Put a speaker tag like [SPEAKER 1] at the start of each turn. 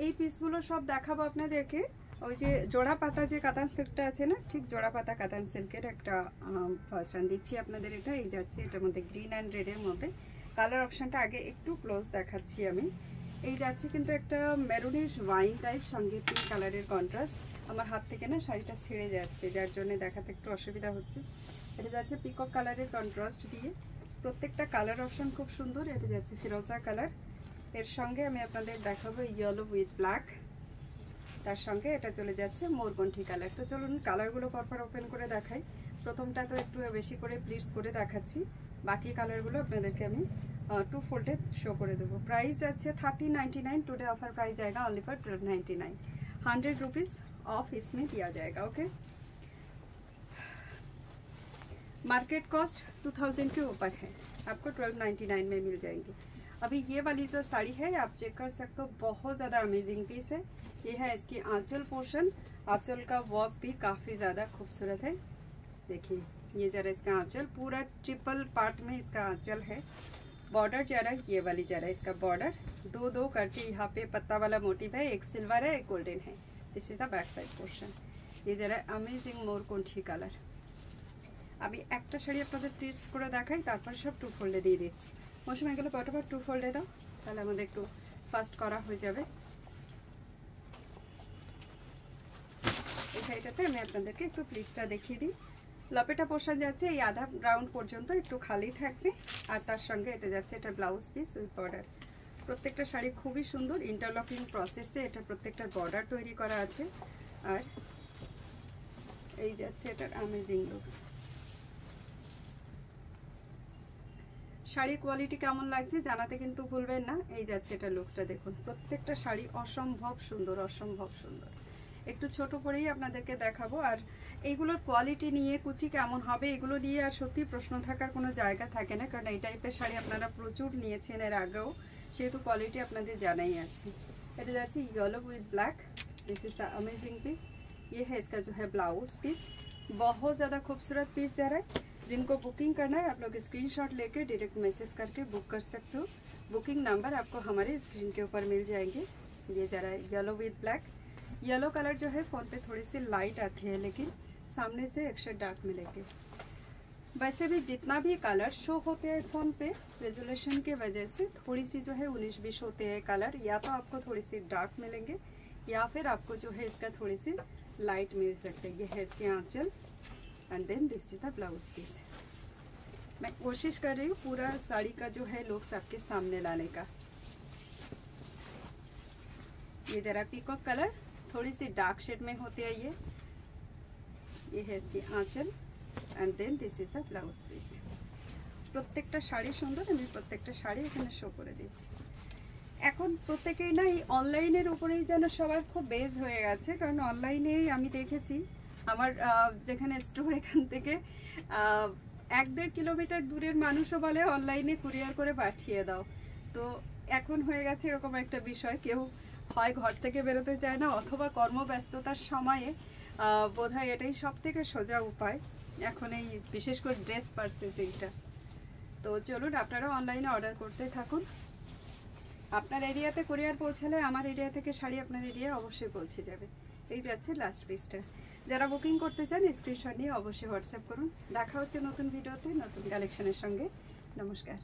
[SPEAKER 1] এই পিসগুলো সব দেখাবো আপনাদেরকে। ওই যে জোড়া পাতা যে কাতান সিল্কটা আছে না, ঠিক জোড়া পাতা কাতান সিল্কের একটা ভার্সন দিচ্ছি আপনাদের। এটা এই যাচ্ছে, এটার মধ্যে গ্রিন অ্যান্ড রেডের মধ্যে। কালার অপশানটা আগে একটু ক্লোজ দেখাচ্ছি আমি। এই যাচ্ছে কিন্তু একটা মেরুনিশ ওয়াইন টাইপ, সঙ্গে পিঙ্ক কালারের কন্ট্রাস্ট। আমার হাত থেকে না শাড়িটা ছিঁড়ে যাচ্ছে, যার জন্য দেখাতে একটু অসুবিধা হচ্ছে। এটা যাচ্ছে পিকক কালারের কন্ট্রাস্ট দিয়ে, প্রত্যেকটা কালার অপশান খুব সুন্দর। এটা যাচ্ছে ফিরোজা কালার, এর সঙ্গে আমি আপনাদের দেখাবো ইয়েলো উইথ ব্ল্যাক, তার সঙ্গে এটা চলে যাচ্ছে মোরকণ্ঠী কালার। তো চলুন কালারগুলো পরপর ওপেন করে দেখাই। প্রথমটা তো একটু বেশি করে প্লিটস করে দেখাচ্ছি, বাকি কালারগুলো আপনাদেরকে আমি 2 फोल्डे शो করে দেবো। প্রাইস আছে 1399। टुडे ऑफर प्राइस आएगा ओनली फॉर 1299। 100 रुपीज़ ऑफ इसमें दिया जाएगा। ओके, मार्केट कॉस्ट 2000 के ऊपर है, आपको 1299 में मिल जाएंगी। अभी ये वाली जो साड़ी है आप चेक कर सकते हो, बहुत ज़्यादा अमेजिंग पीस है। ये है इसकी आंचल पोर्शन, आंचल का वर्क भी काफ़ी ज़्यादा खूबसूरत है। देखिए ये जरा इसका आंचल पूरा ट्रिपल पार्ट में इसका आंचल है। बॉर्डर जरा ये वाली जरा इसका बॉर्डर दो करके यहाँ पे पत्ता वाला मोटिव है, एक सिल्वर है एक गोल्डन है। This is the back side portion. ये जरा अमेजिंग मोरकंठी কালার। আমি একটা শাড়ি আপনাদের প্লিটস করে দেখাই, তারপর সব 2 फोल्डे দিয়ে দিচ্ছি। মৌসুম এগুলো পটাপট 2 फोल्डे দাও, তাহলে আমাদের একটু ফাস্ট করা হয়ে যাবে। এই শাড়িটাতে আমি আপনাদেরকে একটু প্লিটসটা দেখিয়ে দিই। লপেটা পোর্শন যাচ্ছে এই আধা রাউন্ড পর্যন্ত, একটু খালি থাকবে। আর তার সঙ্গে এটা যাচ্ছে এটা ব্লাউজ পিস উইথ বর্ডার। প্রত্যেকটা শাড়ি খুবই সুন্দর, ইন্টারলকিং প্রসেসে এটা প্রত্যেকটা বর্ডার তৈরি করা আছে। আর এই যাচ্ছে এটার অ্যামেজিং লুকস। শাড়ির কোয়ালিটি কেমন লাগছে জানাতে কিন্তু ভুলবেন না। এই যাচ্ছে এটা লুকসটা দেখুন, প্রত্যেকটা শাড়ি অসম্ভব সুন্দর, অসম্ভব সুন্দর। একটু ছোট করেই আপনাদেরকে দেখাবো। আর এইগুলোর কোয়ালিটি নিয়ে কুচি কেমন হবে এগুলো নিয়ে আর সত্যি প্রশ্ন থাকার কোনো জায়গা থাকে না, কারণ এই টাইপের শাড়ি আপনারা প্রচুর নিয়েছেন এর আগেও, সেহেতু কোয়ালিটি আপনাদের জানাই আছে। এটা যাচ্ছে yellow with black, this is the amazing piece. ये है इसका जो है ब्लाउज पीस, बहुत ज़्यादा खूबसूरत पीस जा रहा है। जिनको बुकिंग करना है आप लोग स्क्रीनशॉट लेके डायरेक्ट मैसेज करके बुक कर सकते हो। बुकिंग नंबर आपको हमारे स्क्रीन के ऊपर मिल जाएंगे। ये जरा yellow with black, yellow colour जो है फ़ोन पे थोड़ी सी लाइट आती है, लेकिन सामने से एक्स्ट्रा डार्क मिलेंगे। वैसे भी जितना भी कलर शो होते हैं फ़ोन पे रेजोल्यूशन के वजह से थोड़ी सी जो है 19-20 होते हैं कलर, या तो आपको थोड़ी सी डार्क मिलेंगे या फिर आपको जो है इसका थोड़ी सी लाइट मिल सकते हैं। ये है इसके आंचल and then this is the blouse piece. मैं कोशिश कर रही हूँ पूरा साड़ी का जो है लुक्स आपके सामने लाने का। ये जरा पीकॉक कलर थोड़ी सी डार्क शेड में होती है। ये है इसकी आंचल and then this is the blouse piece. প্রত্যেকটা শাড়ি সুন্দর, আমি প্রত্যেকটা শাড়ি এখানে শো করে দিচ্ছি। এখন প্রত্যেকেই না এই অনলাইনের উপরেই যেন সবাই খুব বেজ হয়ে গেছে, কারণ অনলাইনেই আমি দেখেছি আমার যেখানে স্টোর এখান থেকে 1-1.5 কিলোমিটার দূরের মানুষও বলে অনলাইনে কুরিয়ার করে পাঠিয়ে দাও। তো এখন হয়ে গেছে এরকম একটা বিষয়, কেউ হয় ঘর থেকে বেরোতে চায় না, অথবা কর্মব্যস্ততার সময়ে বোধহয় এটাই সব থেকে সোজা উপায় এখন এই বিশেষ করে ড্রেস পারচেজিংটা। তো চলুন আপনারা অনলাইনে অর্ডার করতে থাকুন। আপনার এরিয়াতে কুরিয়ার পৌঁছালে আমার এরিয়া থেকে শাড়ি আপনার এরিয়ায় অবশ্যই পৌঁছে যাবে। এই যাচ্ছে লাস্ট পিসটা। যারা বুকিং করতে চান স্ক্রিনশট নিয়ে অবশ্যই হোয়াটসঅ্যাপ করুন। দেখা হচ্ছে নতুন ভিডিওতে নতুন কালেকশনের সঙ্গে। নমস্কার।